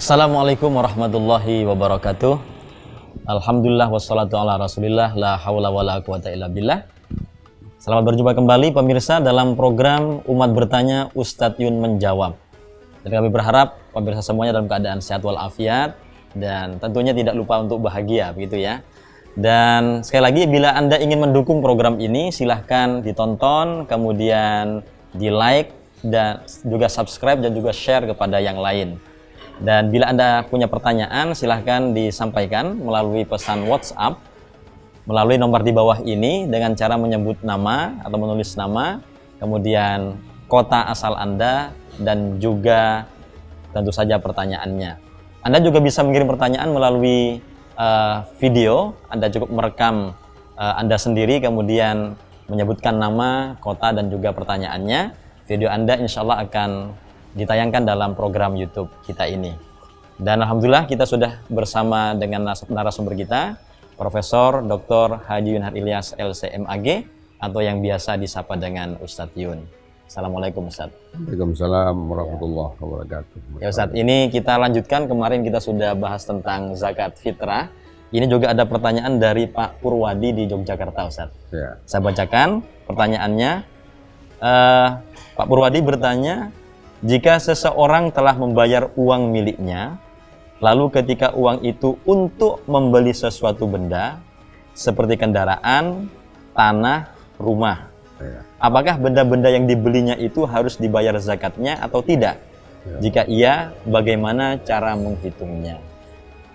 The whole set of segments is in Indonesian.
Assalamualaikum warahmatullahi wabarakatuh. Alhamdulillah wassalatu ala rasulillah la hawla wa la quwata illa billah. Selamat berjumpa kembali pemirsa dalam program Umat Bertanya Ustadz Yun Menjawab. Dan kami berharap pemirsa semuanya dalam keadaan sehat walafiat dan tentunya tidak lupa untuk bahagia begitu ya. Dan sekali lagi bila Anda ingin mendukung program ini silahkan ditonton, kemudian di like dan juga subscribe dan juga share kepada yang lain. Dan bila Anda punya pertanyaan silahkan disampaikan melalui pesan WhatsApp melalui nomor di bawah ini dengan cara menyebut nama atau menulis nama, kemudian kota asal Anda dan juga tentu saja pertanyaannya. Anda juga bisa mengirim pertanyaan melalui video. Anda cukup merekam Anda sendiri kemudian menyebutkan nama, kota dan juga pertanyaannya. Video Anda insya Allah akan ditayangkan dalam program YouTube kita ini. Dan alhamdulillah kita sudah bersama dengan narasumber kita, Profesor Dr. Haji Yunhar Ilyas LCMAG atau yang biasa disapa dengan Ustadz Yun. Assalamualaikum Ustadz. Waalaikumsalam warahmatullahi wabarakatuh. Ya Ustadz, ini kita lanjutkan, kemarin kita sudah bahas tentang zakat fitrah. Ini juga ada pertanyaan dari Pak Purwadi di Yogyakarta Ustadz. Ya. Saya bacakan pertanyaannya. Pak Purwadi bertanya, jika seseorang telah membayar uang miliknya, lalu ketika uang itu untuk membeli sesuatu benda, seperti kendaraan, tanah, rumah, apakah benda-benda yang dibelinya itu harus dibayar zakatnya atau tidak? Jika iya, bagaimana cara menghitungnya?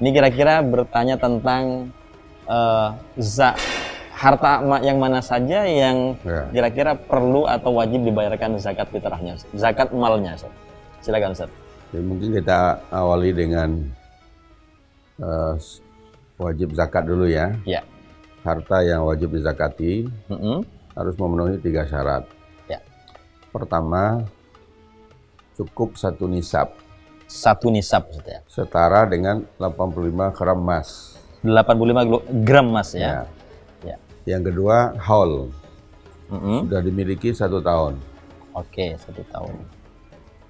Ini kira-kira bertanya tentang harta yang mana saja yang kira-kira perlu atau wajib dibayarkan zakat fitrahnya, zakat malnya. Silakan Ustaz. Jadi mungkin kita awali dengan wajib zakat dulu ya. Ya. Harta yang wajib dizakati harus memenuhi 3 syarat. Ya. Pertama, cukup 1 nisab. 1 nisab Ustaz ya. Setara dengan 85 gram emas. 85 gram emas ya. Yang kedua, haul. Sudah dimiliki 1 tahun. Oke, 1 tahun.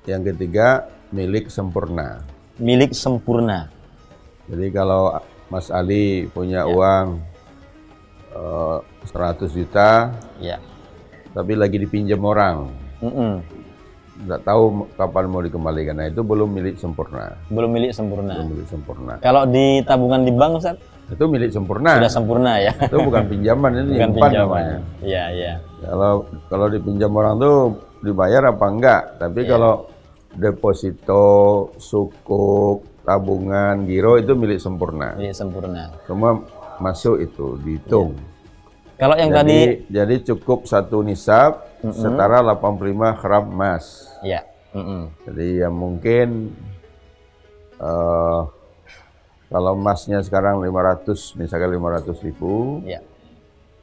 Yang ketiga, milik sempurna. Milik sempurna. Jadi kalau Mas Ali punya uang 100 juta, Ya. tapi lagi dipinjam orang, nggak tahu kapan mau dikembalikan. Nah, itu belum milik sempurna. Belum milik sempurna. Belum milik sempurna. Kalau di tabungan di bank Ustaz? Itu milik sempurna. Sudah sempurna ya. Itu bukan pinjaman, itu Bukan nyimpan pinjaman. namanya. Iya, iya. Kalau dipinjam orang tuh dibayar apa enggak? Tapi kalau deposito, sukuk, tabungan, giro itu milik sempurna. Milik sempurna. Semua masuk itu dihitung. Kalau yang tadi Jadi cukup 1 nisab setara 85 gram emas. ya. Jadi ya mungkin kalau emasnya sekarang 500, misalkan 500.000, Ya.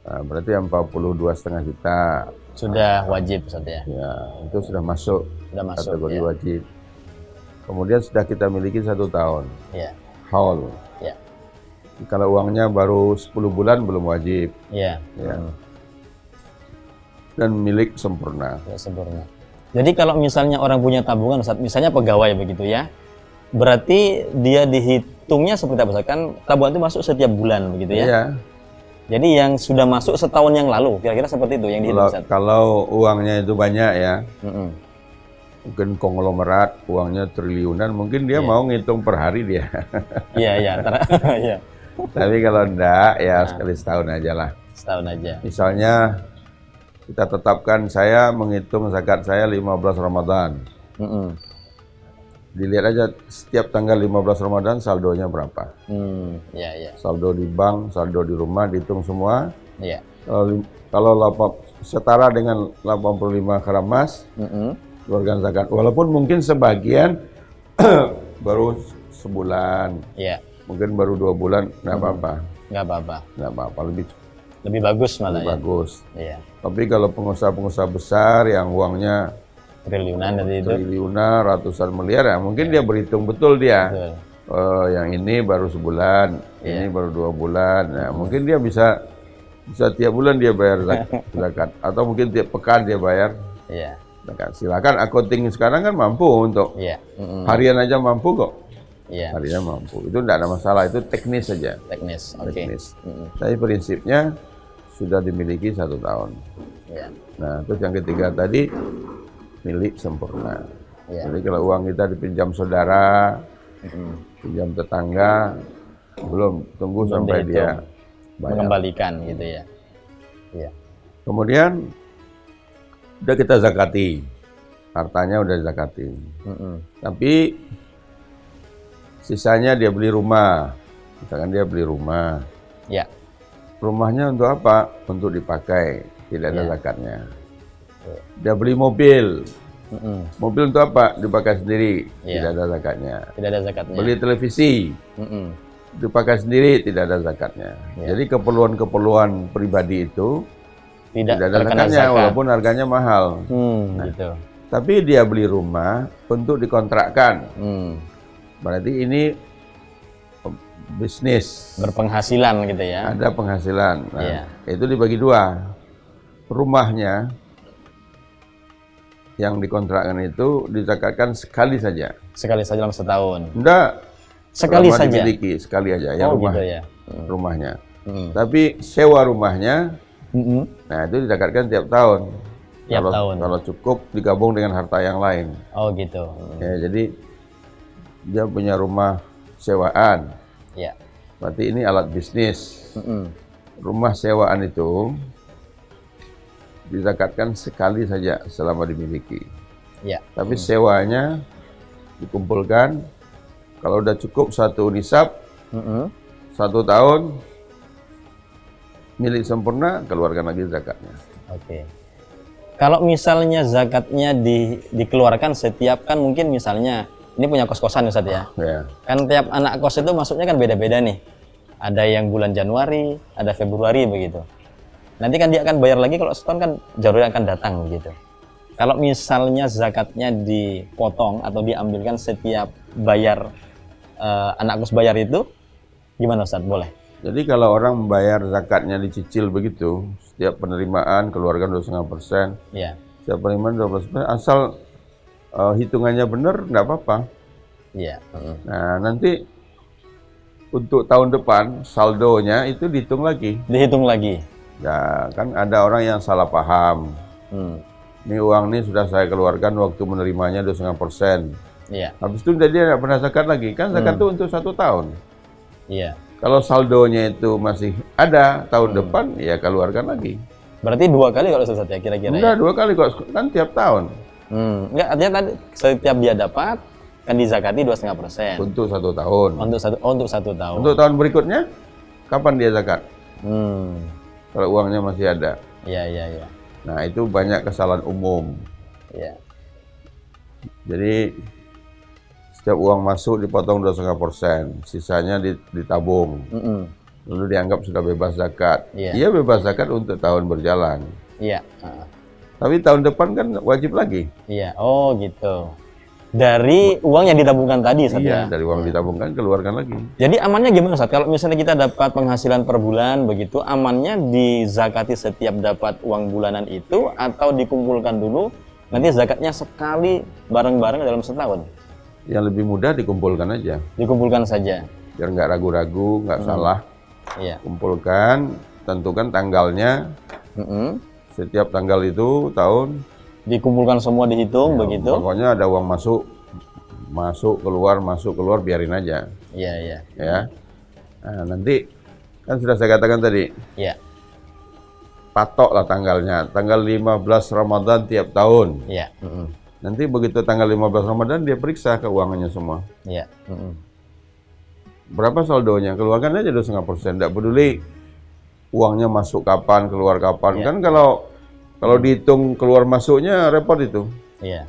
nah, berarti 42,5 juta. Sudah wajib Ustaz ya. Ya, itu sudah masuk, Sudah masuk, kategori ya. wajib. Kemudian sudah kita miliki 1 tahun, Ya. haul. Ya. Kalau uangnya baru 10 bulan belum wajib. Ya. Ya. Dan milik sempurna. Ya, sempurna. Jadi kalau misalnya orang punya tabungan Ustaz, misalnya pegawai begitu ya, berarti dia dihitungnya seperti apa Ustaz? Kan tabungan itu masuk setiap bulan begitu ya. Iya. Jadi yang sudah masuk setahun yang lalu, kira-kira seperti itu yang dihitung Ustaz. Kalau uangnya itu banyak ya, Mm-mm. mungkin konglomerat, uangnya triliunan, mungkin dia mau ngitung per hari dia. Iya, iya. Iya. Tapi kalau enggak, ya sekali setahun aja lah. Setahun aja. Misalnya, kita tetapkan saya menghitung zakat saya 15 Ramadan. Dilihat aja setiap tanggal 15 Ramadan saldonya berapa. Iya, iya. Saldo di bank, saldo di rumah, dihitung semua. Iya. Kalau setara dengan 85 gram emas, keluarkan zakat. Walaupun mungkin sebagian baru sebulan, Iya. mungkin baru 2 bulan, nggak apa-apa. Nggak apa-apa. Nggak apa-apa, Lebih bagus malah ya. bagus. Iya. Tapi kalau pengusaha-pengusaha besar yang uangnya Triliunan dari itu. triliunan, ratusan miliar, ya mungkin dia berhitung betul dia. Betul. Yang ini baru sebulan, ini baru 2 bulan. Nah, mungkin dia bisa tiap bulan dia bayar zakat, atau mungkin tiap pekan dia bayar. Iya. Silakan, accounting sekarang kan mampu untuk Iya. harian aja mampu kok. Iya. Artinya mampu. Itu tidak ada masalah, itu teknis saja. Teknis. Oke. Teknis. Tapi prinsipnya sudah dimiliki 1 tahun. Iya. Nah, terus yang ketiga tadi milik sempurna. Iya. Jadi kalau uang kita dipinjam saudara, pinjam tetangga, belum, tunggu Belum sampai dihitung. dia bayar. Mengembalikan gitu ya. Iya. Kemudian udah kita zakati, hartanya udah zakati. Tapi sisanya dia beli rumah, misalkan dia beli rumah. Ya. Rumahnya untuk apa? Untuk dipakai, tidak ada Ya. zakatnya. Dia beli mobil, mobil untuk apa? Dipakai sendiri, Ya. tidak ada zakatnya. Tidak ada zakatnya. Beli televisi, dipakai sendiri, tidak ada zakatnya. Ya. Jadi keperluan-keperluan pribadi itu tidak tidak ada terkena zakatnya, zakat. walaupun harganya mahal. Gitu. Tapi dia beli rumah untuk dikontrakkan. Berarti ini bisnis, Berpenghasilan gitu ya. ada penghasilan. Nah, Iya. itu dibagi 2. Rumahnya yang dikontrakkan itu dizakatkan sekali saja. Sekali saja dalam setahun. Enggak, Sekali selama saja. dimiliki, sekali aja ya rumah, Gitu ya. rumahnya. Tapi sewa rumahnya, nah itu dizakatkan tiap tahun. Tiap tahun. Kalau cukup digabung dengan harta yang lain. Oh gitu. Ya, jadi dia punya rumah sewaan. Ya. Berarti ini alat bisnis. Rumah sewaan itu dizakatkan sekali saja selama dimiliki. Ya. Tapi sewanya dikumpulkan, kalau udah cukup 1 nisab, 1 tahun, milik sempurna, keluarkan lagi zakatnya. Oke. Kalau misalnya zakatnya dikeluarkan setiap, kan mungkin misalnya ini punya kos-kosan Ustaz ya. Ya. Kan tiap anak kos itu masuknya kan beda-beda nih. Ada yang bulan Januari, ada Februari begitu. Nanti kan dia akan bayar lagi kalau setahun kan Januari akan datang begitu. Kalau misalnya zakatnya dipotong atau diambilkan setiap bayar anak kos bayar itu, gimana Ustaz? Boleh? Jadi kalau orang membayar zakatnya dicicil begitu, setiap penerimaan keluarkan 2,5%, Iya. setiap penerimaan 12%, asal hitungannya benar, enggak apa-apa. Iya. Nah, nanti untuk tahun depan saldonya itu dihitung lagi. Dihitung lagi. Ya, kan ada orang yang salah paham. Ini uang ini sudah saya keluarkan waktu menerimanya 2,5%. Iya. Habis itu dia nggak pernah zakat lagi. Kan zakat itu untuk 1 tahun. Iya. Kalau saldonya itu masih ada tahun depan, ya keluarkan lagi. Berarti 2 kali kalau Ustaz ya kira-kira ya? Enggak, 2 kali kok, kan tiap tahun. Enggak, artinya tadi setiap dia dapat kan dizakati 2,5%. Untuk 1 tahun. Untuk satu tahun. Untuk tahun berikutnya, kapan dia zakat? Hmm. Kalau uangnya masih ada. Iya. Nah, itu banyak kesalahan umum. Iya. Jadi setiap uang masuk dipotong 2,5%, sisanya ditabung. Lalu dianggap sudah bebas zakat. Iya. Iya bebas zakat untuk tahun berjalan. Iya. Tapi tahun depan kan wajib lagi. Iya. Oh, gitu. Dari uang yang ditabungkan tadi Ustaz ya. Iya, dari uang ditabungkan keluarkan lagi. Jadi amannya gimana Ustaz? Kalau misalnya kita dapat penghasilan per bulan begitu, amannya dizakati setiap dapat uang bulanan itu atau dikumpulkan dulu, nanti zakatnya sekali bareng-bareng dalam setahun? Yang lebih mudah dikumpulkan aja. Dikumpulkan saja. Biar nggak ragu-ragu, nggak salah. Iya. Kumpulkan, tentukan tanggalnya. Setiap tanggal itu tahun. Dikumpulkan semua dihitung Ya, begitu. pokoknya ada uang masuk keluar, biarin aja. Iya. Ya. Nah, nanti kan sudah saya katakan tadi, Iya. patoklah tanggalnya. Tanggal 15 Ramadan tiap tahun. Iya. Nanti begitu tanggal 15 Ramadan dia periksa keuangannya semua. Iya. Berapa saldonya? Keluarkan aja 2,5%. Tidak peduli uangnya masuk kapan, keluar kapan. Iya. Kan kalau dihitung keluar masuknya repot itu. Iya.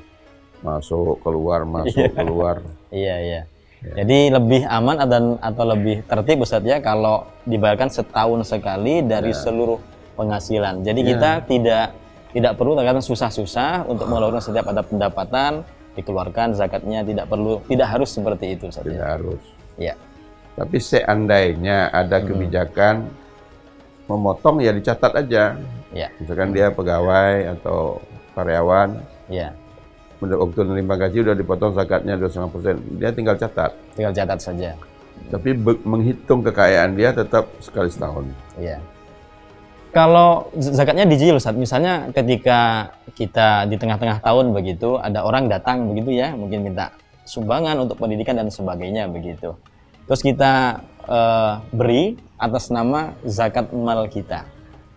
Masuk, keluar, masuk, keluar. Iya. Jadi lebih aman atau lebih tertib Ustaz ya kalau dibayarkan setahun sekali dari seluruh penghasilan. Jadi kita tidak perlu terkadang susah-susah untuk mengeluarkan setiap ada pendapatan dikeluarkan zakatnya, tidak harus seperti itu Ustaz. Tidak harus. Iya. Tapi seandainya ada kebijakan memotong ya dicatat aja. Iya. Misalkan dia pegawai atau karyawan, Iya. waktu menerima gaji udah dipotong zakatnya 2,5%. Dia tinggal catat. Tinggal catat saja. Tapi menghitung kekayaan dia tetap sekali setahun. Iya. Kalau zakatnya dicicil, Ustaz, misalnya ketika kita di tengah-tengah tahun begitu, ada orang datang begitu ya, mungkin minta sumbangan untuk pendidikan dan sebagainya begitu. Terus kita beri atas nama zakat mal kita.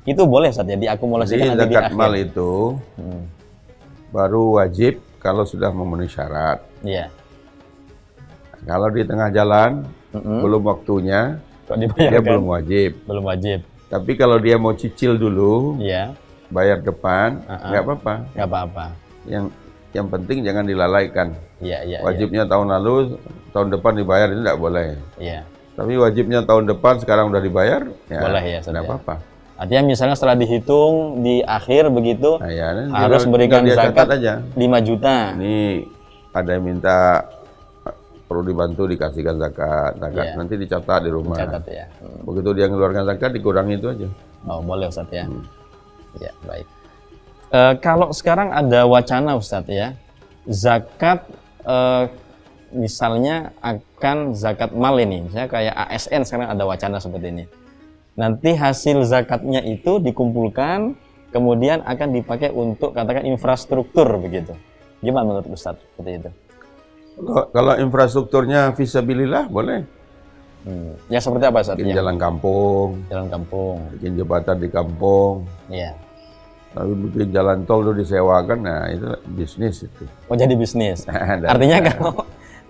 Itu boleh, Ustaz, ya, diakumulasikan Jadi nanti di zakat akhir. mal itu baru wajib kalau sudah memenuhi syarat. Iya. Kalau di tengah jalan belum waktunya, Kok dia dibayarkan? belum wajib. Belum wajib. Tapi kalau dia mau cicil dulu, Iya. bayar depan, nggak apa-apa. Nggak apa-apa. Yang penting jangan dilalaikan. Iya. Wajibnya tahun lalu, tahun depan dibayar itu nggak boleh. Iya. Tapi wajibnya tahun depan sekarang udah dibayar, ya Boleh ya, Ustaz, nggak ya. apa-apa. Artinya misalnya setelah dihitung di akhir begitu, Nah, ya, harus berikan dia zakat catat aja. 5 juta. Ini ada yang minta perlu dibantu dikasihkan zakat. Iya. Nanti dicatat di rumah. Catat ya. Begitu dia mengeluarkan zakat dikurangi itu aja. Oh, boleh, Ustaz, ya. Ya, baik. Kalau sekarang ada wacana, Ustaz, ya, zakat misalnya akan zakat mal ini, misalnya kayak ASN sekarang ada wacana seperti ini. Nanti hasil zakatnya itu dikumpulkan, kemudian akan dipakai untuk katakan infrastruktur begitu. Gimana menurut Ustaz seperti itu? Kalau infrastrukturnya fisabilillah boleh. Ya seperti apa, Ustaz? Bikin Ya, jalan kampung, jalan kampung. bikin jembatan di kampung, Iya. lalu bikin jalan tol itu disewakan, nah itu bisnis itu. Oh, jadi bisnis. Dan- Artinya kalau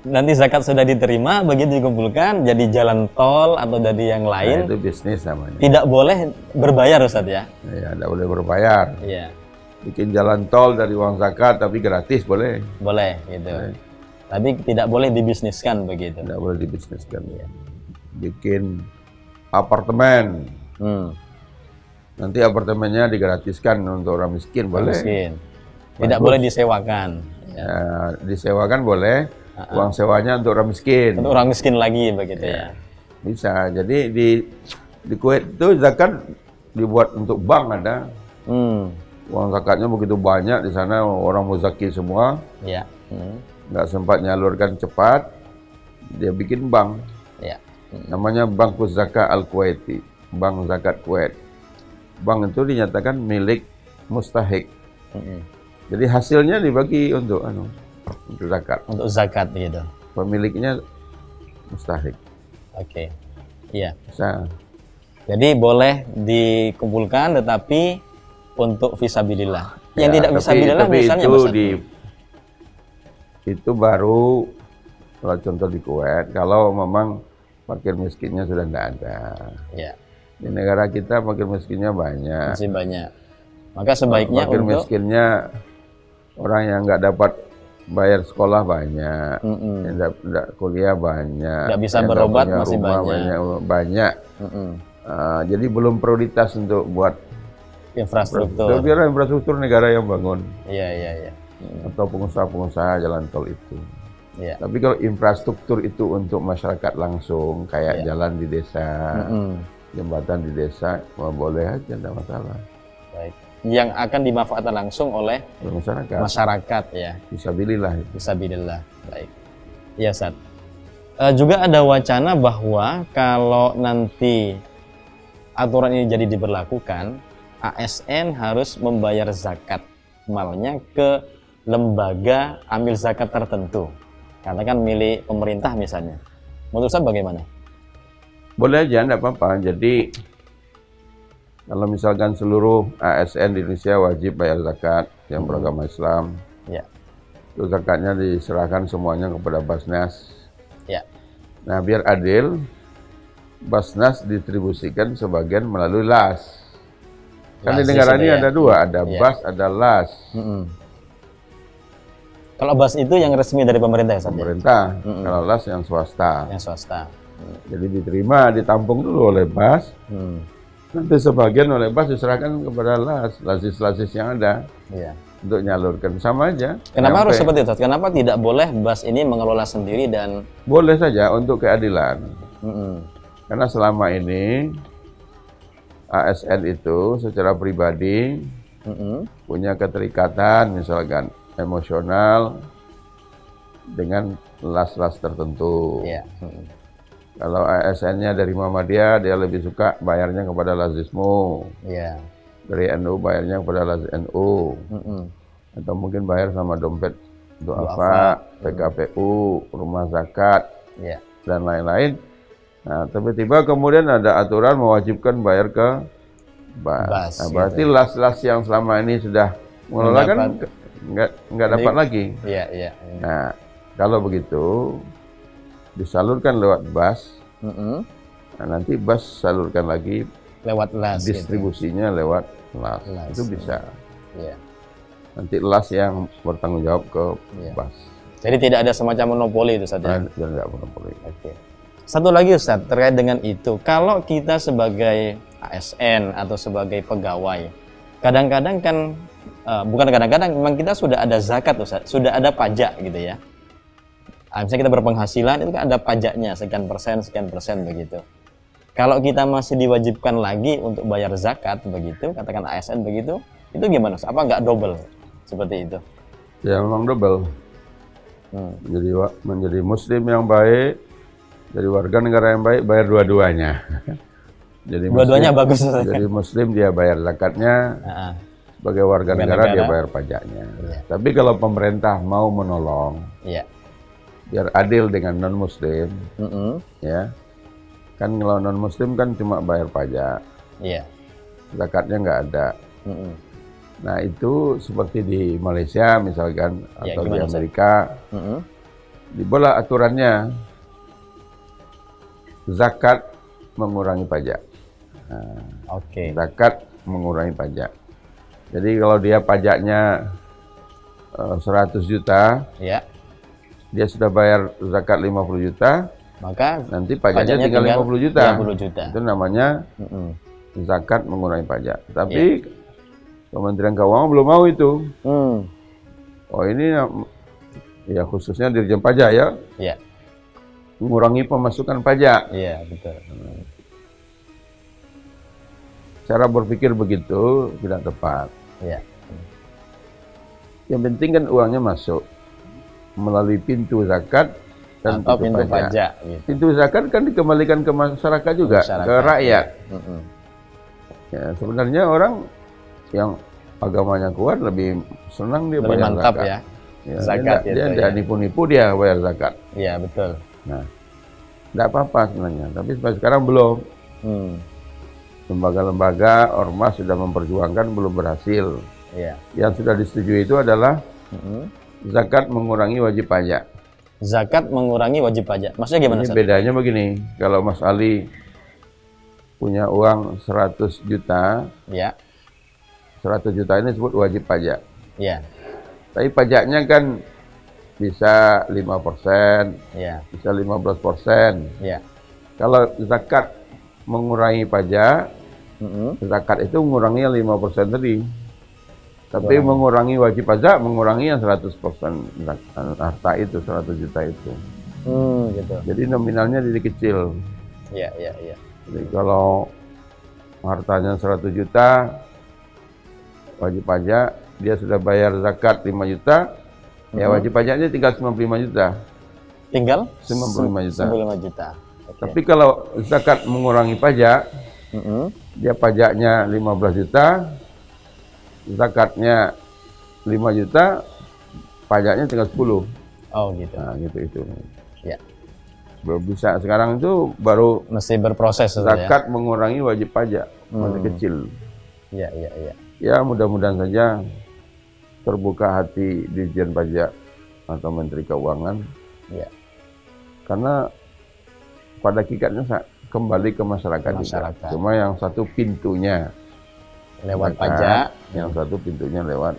nanti zakat sudah diterima, begitu dikumpulkan jadi jalan tol atau dari yang Nah, lain, itu bisnis namanya. tidak boleh berbayar, Ustaz, ya. Ya, tidak boleh berbayar. Iya, Bikin jalan tol dari uang zakat tapi gratis boleh. boleh gitu. Boleh. Tapi tidak boleh dibisniskan begitu. Tidak boleh dibisniskan. Bikin apartemen, Hmm, nanti apartemennya digratiskan untuk orang miskin boleh. miskin. Tidak Bagus. boleh disewakan. Ya. Ya, disewakan boleh. Uang sewanya untuk orang miskin. Untuk orang miskin lagi begitu ya. Bisa. Jadi di Kuwait itu zakat dibuat untuk bank ada. Hmm, Uang zakatnya begitu banyak di sana, orang muzaki semua, ya. Hmm, nggak sempat nyalurkan cepat, dia bikin bank. ya. Namanya Bankus Zakat Al-Kuwaiti, Bank Zakat Kuwait. Bank itu dinyatakan milik mustahik. Hmm. Jadi hasilnya dibagi untuk zakat. Untuk zakat gitu. Pemiliknya mustahik. Oke. Iya. Bisa. Jadi boleh dikumpulkan tetapi untuk fisabilillah. Yang Ya, tidak fisabilillah tapi misalnya, itu Ustaz. itu baru kalau contoh di Kuwait, kalau memang fakir miskinnya sudah tidak ada. Ya, Di negara kita fakir miskinnya banyak. masih banyak. Maka sebaiknya Fakir untuk miskinnya orang yang nggak dapat bayar sekolah banyak, yang tidak kuliah banyak, Nggak bisa yang berobat punya masih rumah banyak. banyak. mm-mm, Jadi belum prioritas untuk buat infrastruktur. biar infrastruktur negara yang bangun Iya, iya, iya. atau pengusaha-pengusaha jalan tol itu. Iya. Tapi kalau infrastruktur itu untuk masyarakat langsung, kayak jalan di desa, Mm-mm. jembatan di desa, boleh aja, tidak masalah. Baik. Yang akan dimanfaatkan langsung oleh Masyarakat, masyarakat ya. fisabilillah itu. Fisabilillah. Baik. Iya, Ustaz. Juga ada wacana bahwa kalau nanti aturan ini jadi diberlakukan, ASN harus membayar zakat malnya ke lembaga ambil zakat tertentu. Katakan milik pemerintah misalnya. Menurut Ustaz bagaimana? Boleh aja, tidak apa-apa. Jadi kalau misalkan seluruh ASN di Indonesia wajib bayar zakat yang beragama Islam, Ya. itu zakatnya diserahkan semuanya kepada Basnas. Ya. Nah, biar adil, Basnas distribusikan sebagian melalui LAS. Kan di LAS negara itu ini ya. ada dua, ada Ya. BAS, ada LAS. Mm-mm. Kalau BAS itu yang resmi dari pemerintah ya, Ustaz? Pemerintah, kalau LAS yang swasta. Yang swasta. Jadi diterima, ditampung dulu oleh BAS, Hmm. nanti sebagian oleh BAS diserahkan kepada LAS, lasis-lasis yang ada Iya. untuk nyalurkan. Sama aja. Kenapa harus Nyampe. seperti itu? Ustaz? Kenapa tidak boleh BAS ini mengelola sendiri dan Boleh saja untuk keadilan. Mm-mm. Karena selama ini ASN itu secara pribadi Mm-mm. punya keterikatan, misalkan emosional dengan las-las tertentu. Iya. Kalau ASN-nya dari Muhammadiyah, dia lebih suka bayarnya kepada lazismu. Iya. Dari NU bayarnya kepada lazis NU. Atau mungkin bayar sama dompet duafa, PKPU, rumah zakat, Iya. dan lain-lain. Nah, tiba-tiba kemudian ada aturan mewajibkan bayar ke BAS. Nah, berarti las-las yang selama ini sudah mengelola kan nggak dapat lagi. Iya, iya. Nah, kalau begitu disalurkan lewat BAS. Nah, nanti BAS salurkan lagi Lewat las. distribusinya lewat las. Itu bisa. Iya. Nanti las yang bertanggung jawab ke BAS. Jadi tidak ada semacam monopoli itu Ustaz ya? Tidak monopoli. Oke. Satu lagi Ustaz, terkait dengan itu. Kalau kita sebagai ASN atau sebagai pegawai, kadang-kadang kan, bukan kadang-kadang, memang kita sudah ada zakat Ustaz, sudah ada pajak gitu ya. Misalnya kita berpenghasilan, itu kan ada pajaknya, sekian persen begitu. Kalau kita masih diwajibkan lagi untuk bayar zakat begitu, katakan ASN begitu, itu gimana? Apa nggak double seperti itu? Ya memang double. Menjadi muslim yang baik, jadi warga negara yang baik, bayar dua-duanya. Jadi dua-duanya bagus. Jadi muslim dia bayar zakatnya, sebagai warga negara dia bayar pajaknya. Iya. Tapi kalau pemerintah mau menolong, biar adil dengan non muslim, ya kan kalau non muslim kan cuma bayar pajak, zakatnya nggak ada. Nah itu seperti di Malaysia misalkan atau di Amerika, dibuatlah aturannya zakat mengurangi pajak. Nah, zakat mengurangi pajak. Jadi kalau dia pajaknya 100 juta, dia sudah bayar zakat 50 juta, maka nanti pajaknya tinggal 50 juta. 50 juta. Itu namanya zakat mengurangi pajak. Tapi Kementerian Keuangan belum mau itu. Oh ini ya khususnya Dirjen Pajak ya. Mengurangi pemasukan pajak. Iya, betul. Cara berpikir begitu tidak tepat. Yang penting kan uangnya masuk melalui pintu zakat dan pintu pajak. Gitu. Pintu zakat kan dikembalikan ke masyarakat juga, ke rakyat. Ya, sebenarnya orang yang agamanya kuat lebih senang dia lebih bayar mantap zakat. Ya zakat dia tidak nipu-nipu dia bayar zakat. Iya betul. Nah, tidak apa-apa sebenarnya. Tapi sampai sekarang belum. Lembaga-lembaga ormas sudah memperjuangkan belum berhasil. Yang sudah disetujui itu adalah zakat mengurangi wajib pajak. Zakat mengurangi wajib pajak. Maksudnya gimana? Ini bedanya begini. Kalau Mas Ali punya uang 100 juta, 100 juta ini disebut wajib pajak. Tapi pajaknya kan bisa 5%, bisa 15%. Kalau zakat mengurangi pajak, zakat itu mengurangi 5% tadi. Tapi mengurangi wajib pajak, mengurangi yang 100% harta itu, 100 juta itu. Gitu. Jadi nominalnya jadi kecil. Jadi kalau hartanya 100 juta, wajib pajak, dia sudah bayar zakat 5 juta, ya wajib pajaknya tinggal 95 juta. Tinggal? 95 juta. 95 juta. Tapi kalau zakat mengurangi pajak, dia pajaknya 15 juta, zakatnya 5 juta, pajaknya tinggal 10. Oh gitu. Nah gitu itu. Belum bisa, sekarang itu baru mesti berproses. Zakat mengurangi wajib pajak, masih kecil. Ya mudah-mudahan saja terbuka hati Dirjen Pajak atau Menteri Keuangan. Karena pada hakikatnya kembali ke masyarakat juga. Cuma yang satu pintunya lewat pajak, yang satu pintunya lewat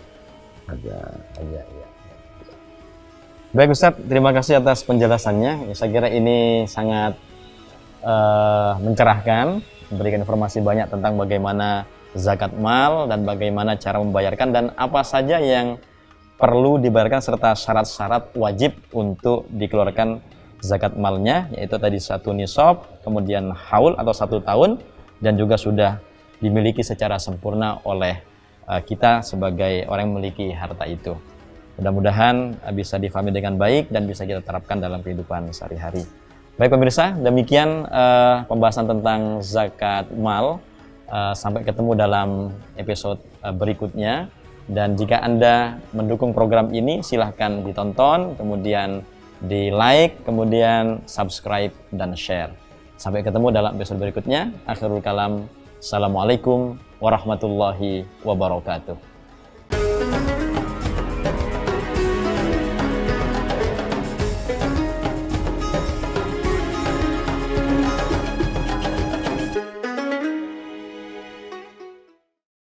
pajak. Baik Ustadz, terima kasih atas penjelasannya. Saya kira ini sangat mencerahkan, memberikan informasi banyak tentang bagaimana zakat mal dan bagaimana cara membayarkan dan apa saja yang perlu dibayarkan serta syarat-syarat wajib untuk dikeluarkan zakat malnya, yaitu tadi 1 nisab, kemudian haul atau 1 tahun, dan juga sudah dimiliki secara sempurna oleh kita sebagai orang yang memiliki harta itu. Mudah-mudahan bisa difahami dengan baik dan bisa kita terapkan dalam kehidupan sehari-hari. Baik pemirsa, demikian pembahasan tentang zakat mal. Sampai ketemu dalam episode berikutnya. Dan jika Anda mendukung program ini, silahkan ditonton, kemudian di like, kemudian subscribe dan share. Sampai ketemu dalam episode berikutnya. Akhirul kalam. Assalamualaikum warahmatullahi wabarakatuh.